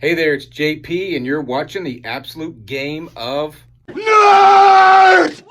Hey there, it's JP, and you're watching the absolute game of Nerd!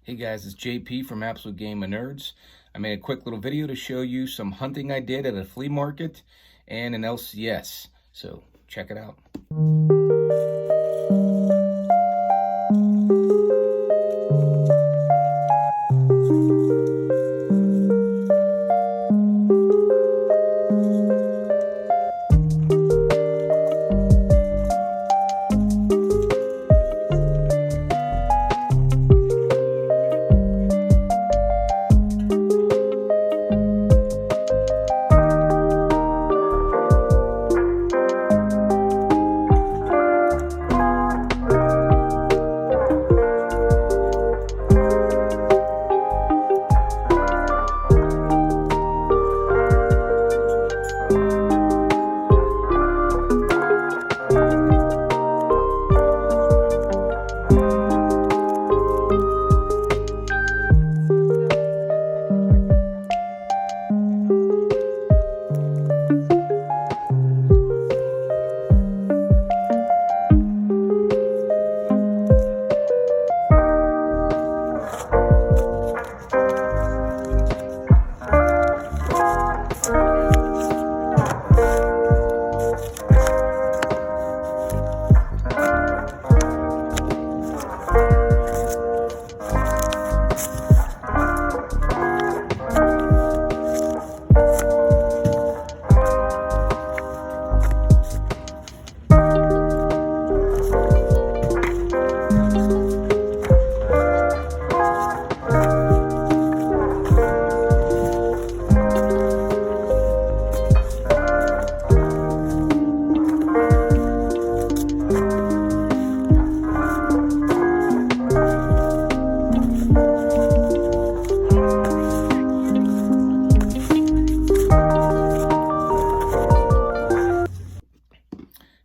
Hey guys, it's JP from Absolute Game of Nerds. I made a quick little video to show you some hunting I did at a flea market and an LCS. So check it out.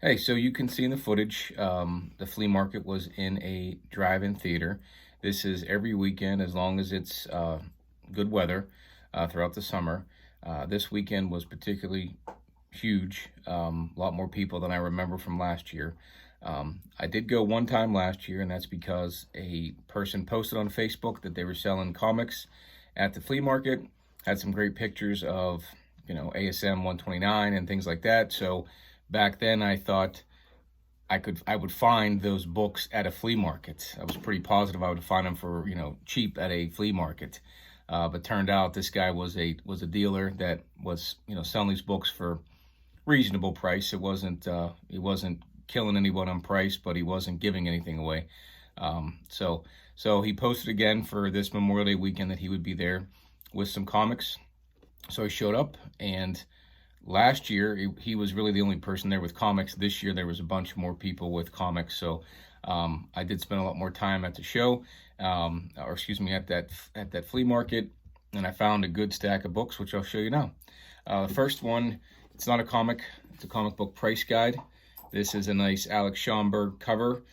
Hey, so you can see in the footage, the flea market was in a drive-in theater. This is every weekend as long as it's good weather throughout the summer. This weekend was particularly huge, a lot more people than I remember from last year. I did go one time last year, and that's because a person posted on Facebook that they were selling comics at the flea market, had some great pictures of, ASM 129 and things like that. So back then I thought I would find those books at a flea market. I was pretty positive I would find them for, cheap at a flea market. But turned out this guy was a dealer that was, selling these books for reasonable price. It wasn't he wasn't killing anyone on price, but he wasn't giving anything away. So he posted again for this Memorial Day weekend that he would be there with some comics. So I showed up, and last year he was really the only person there with comics. This year there was a bunch more people with comics. So I did spend a lot more time at the show, at that flea market, and I found a good stack of books, which I'll show you now. The first one, it's not a comic, it's a comic book price guide. This is a nice Alex Schomburg cover.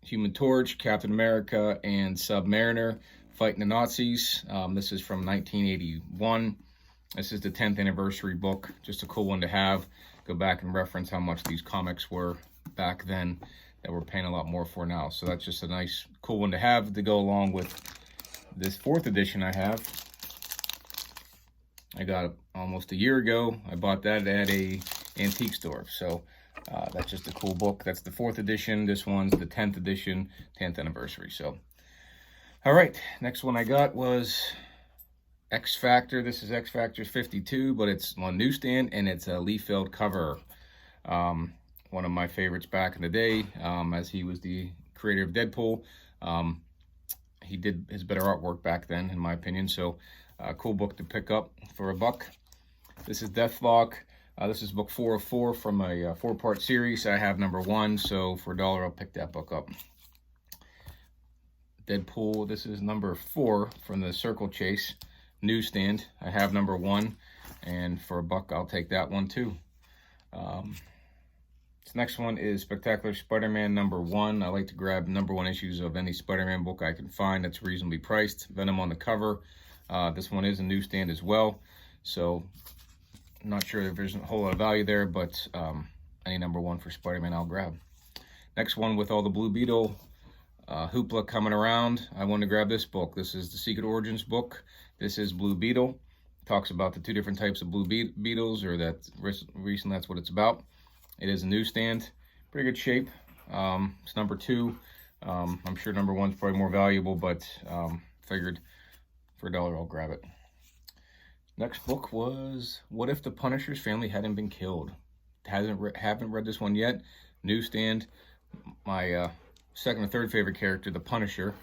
Human Torch, Captain America, and Submariner fighting the Nazis. This is from 1981. This is the 10th anniversary book. Just a cool one to have. Go back and reference how much these comics were back then that we're paying a lot more for now. So that's just a nice, cool one to have to go along with this 4th edition I have. I got it almost a year ago. I bought that at a antique store. So that's just a cool book. That's the 4th edition. This one's the 10th edition, 10th anniversary. So, all right, next one I got was X Factor. This is X Factor 52, but it's on newsstand, and it's a Liefeld cover. One of my favorites back in the day, as he was the creator of Deadpool. He did his better artwork back then, in my opinion. So, cool book to pick up for $1. This is Deathlock. This is book 4 of 4 from a 4-part series. I have number 1, so for $1, I'll pick that book up. Deadpool. This is number 4 from the Circle Chase newsstand. I have number 1, and for $1, I'll take that one too. This next one is Spectacular Spider-Man number 1. I like to grab number 1 issues of any Spider-Man book I can find that's reasonably priced. Venom on the cover. This one is a newsstand as well. So not sure if there's a whole lot of value there, but any number 1 for Spider-Man I'll grab. Next one, with all the Blue Beetle hoopla coming around, I wanted to grab this book. This is the Secret Origins book. This is Blue Beetle. Talks about the 2 different types of blue beetles, or that recently that's what it's about. It is a newsstand, pretty good shape. It's number 2. I'm sure number 1's probably more valuable, but figured for $1 I'll grab it. Next book was What If the Punisher's Family Hadn't Been Killed. Haven't read this one yet. Newsstand. My second or third favorite character, the Punisher,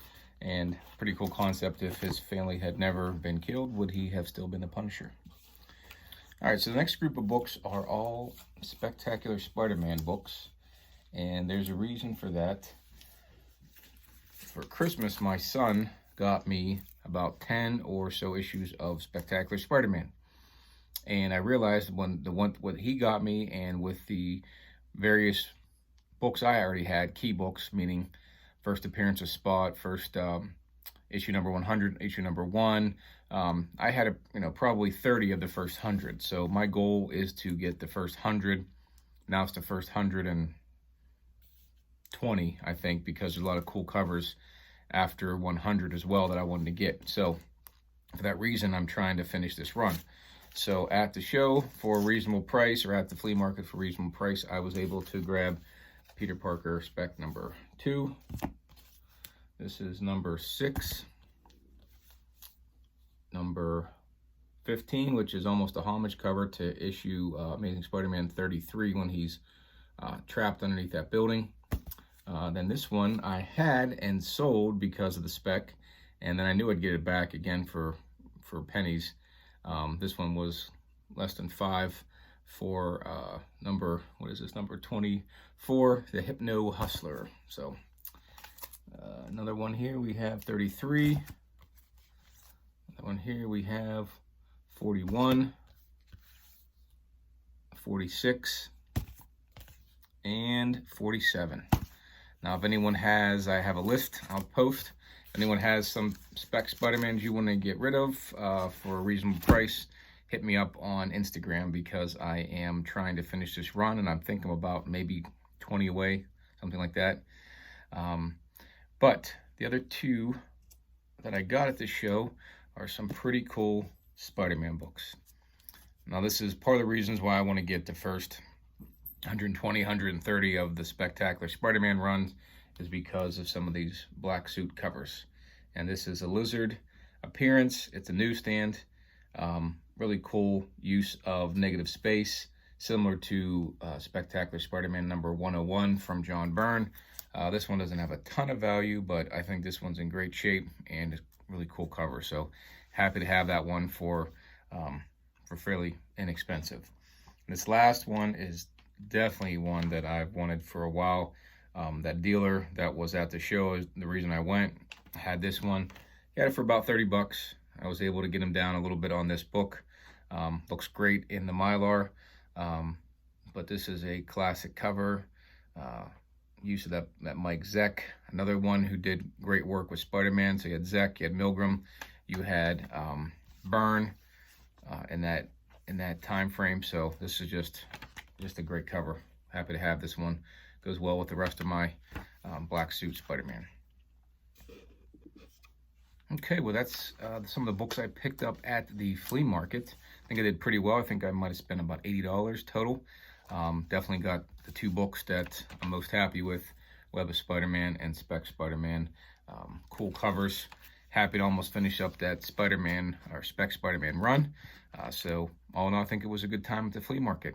and pretty cool concept. If his family had never been killed, would he have still been the Punisher? All right, so the next group of books are all Spectacular Spider-Man books, and there's a reason for that. For Christmas, my son got me about 10 or so issues of Spectacular Spider-Man, and I realized what he got me, and with the various books I already had, key books, meaning first appearance of Spot, first issue number 100, issue number 1. I had probably 30 of the first 100. So my goal is to get the first 100. Now it's the first 120, I think, because there's a lot of cool covers after 100 as well that I wanted to get. So for that reason, I'm trying to finish this run. So at the show for a reasonable price, or at the flea market for a reasonable price, I was able to grab Peter Parker spec number 2. This is number 6. Number 15, which is almost a homage cover to issue Amazing Spider-Man 33 when he's trapped underneath that building. Then this one I had and sold because of the spec, and then I knew I'd get it back again for pennies. This one was less than 5 for number 24, the Hypno Hustler. So another one here, we have 33. Another one here, we have 41, 46, and 47. Now, if anyone has, I have a list I'll post. If anyone has some spec Spider-Mans you want to get rid of for a reasonable price, hit me up on Instagram, because I am trying to finish this run, and I'm thinking about maybe 20 away, something like that. But the other 2 that I got at the show are some pretty cool Spider-Man books. Now, this is part of the reasons why I want to get the first 120, 130 of the Spectacular Spider-Man runs, is because of some of these black suit covers. And this is a lizard appearance. It's a newsstand. Really cool use of negative space, similar to Spectacular Spider-Man number 101 from John Byrne. This one doesn't have a ton of value, but I think this one's in great shape and a really cool cover. So happy to have that one for fairly inexpensive. This last one is definitely one that I've wanted for a while. That dealer that was at the show is the reason I went. I had this one. He had it for about 30 bucks. I was able to get him down a little bit on this book. Looks great in the Mylar, but this is a classic cover. Use of that Mike Zeck, another one who did great work with Spider-Man. So you had Zeck, you had Milgram, you had Byrne in that time frame. So this is just a great cover. Happy to have this one. Goes well with the rest of my black suit Spider-Man. Okay, well, that's some of the books I picked up at the flea market. I think I did pretty well. I think I might have spent about $80 total. Definitely got the 2 books that I'm most happy with, Web of Spider-Man and Spec Spider-Man. Cool covers. Happy to almost finish up that Spider-Man or Spec Spider-Man run. So all in all, I think it was a good time at the flea market.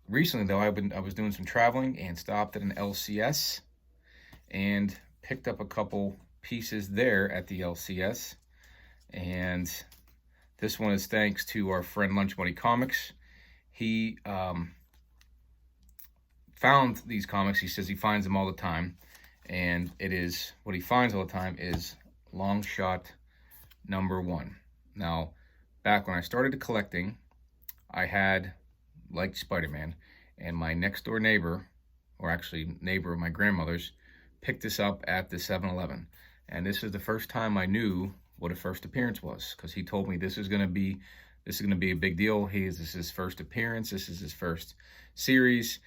Recently, though, I was doing some traveling and stopped at an LCS and picked up a couple pieces there at the LCS. And this one is thanks to our friend Lunch Money Comics. He found these comics. He says he finds them all the time. And it is, what he finds all the time is Long Shot number 1. Now, back when I started collecting, I had liked Spider-Man, and my next door neighbor, or actually neighbor of my grandmother's, picked this up at the 7-Eleven. And this is the first time I knew what a first appearance was, because he told me this is going to be this is going to be a big deal. This is his first appearance. This is his first series.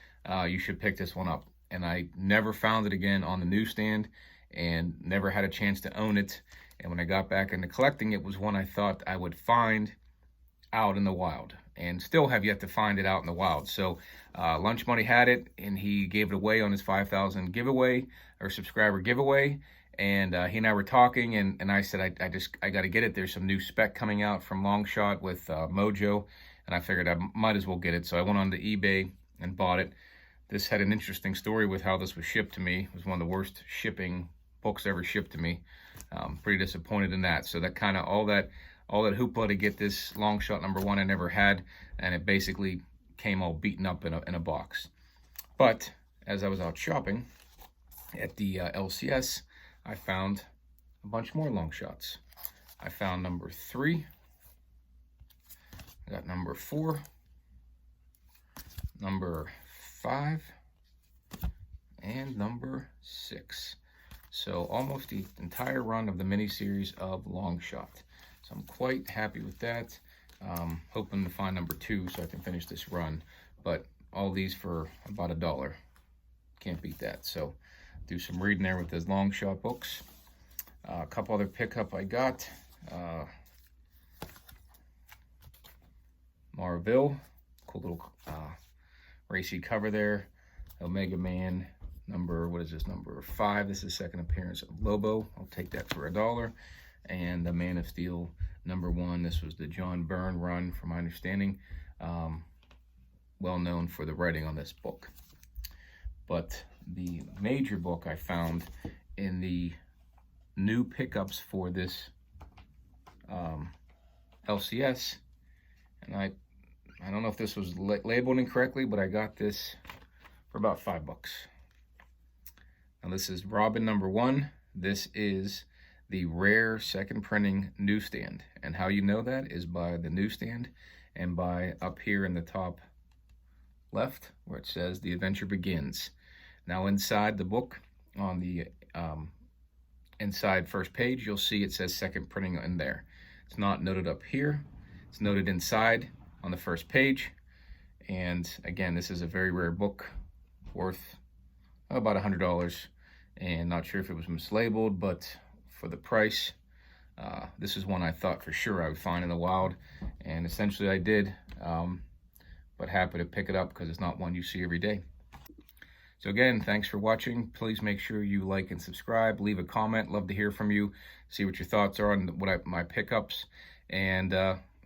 You should pick this one up. And I never found it again on the newsstand and never had a chance to own it. And when I got back into collecting, it was one I thought I would find out in the wild, and still have yet to find it out in the wild. So Lunch Money had it, and he gave it away on his 5,000 giveaway or subscriber giveaway. And he and I were talking, and I said, I got to get it. There's some new spec coming out from Longshot with Mojo, and I figured I might as well get it. So I went on to eBay and bought it. This had an interesting story with how this was shipped to me. It was one of the worst shipping books ever shipped to me. Pretty disappointed in that. So that kind of all that hoopla to get this Longshot #1 I never had, and it basically came all beaten up in a box. But as I was out shopping at the LCS, I found a bunch more Longshots. I found number 3. I got number 4, number 5, and number 6. So almost the entire run of the mini-series of Longshot. So I'm quite happy with that. Hoping to find number 2 so I can finish this run. But all these for about $1. Can't beat that. So do some reading there with those Longshot books. A couple other pickup I got. Marvel. Cool little racy cover there. Omega Man number, what is this, number 5. This is the second appearance of Lobo. I'll take that for $1. And the Man of Steel #1. This was the John Byrne run, from my understanding. Well known for the writing on this book. But the major book I found in the new pickups for this LCS, and I don't know if this was labeled incorrectly, but I got this for about $5. Now this is Robin #1. This is the rare second printing newsstand, and how you know that is by the newsstand and by up here in the top left where it says The Adventure Begins. Now inside the book, on the inside first page, you'll see it says second printing in there. It's not noted up here. It's noted inside on the first page. And again, this is a very rare book, worth about $100, and not sure if it was mislabeled, but for the price, this is one I thought for sure I would find in the wild, and essentially I did. But happy to pick it up because it's not one you see every day. So again, thanks for watching. Please make sure you like and subscribe. Leave a comment. Love to hear from you. See what your thoughts are on my pickups. And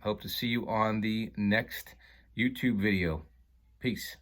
hope to see you on the next YouTube video. Peace.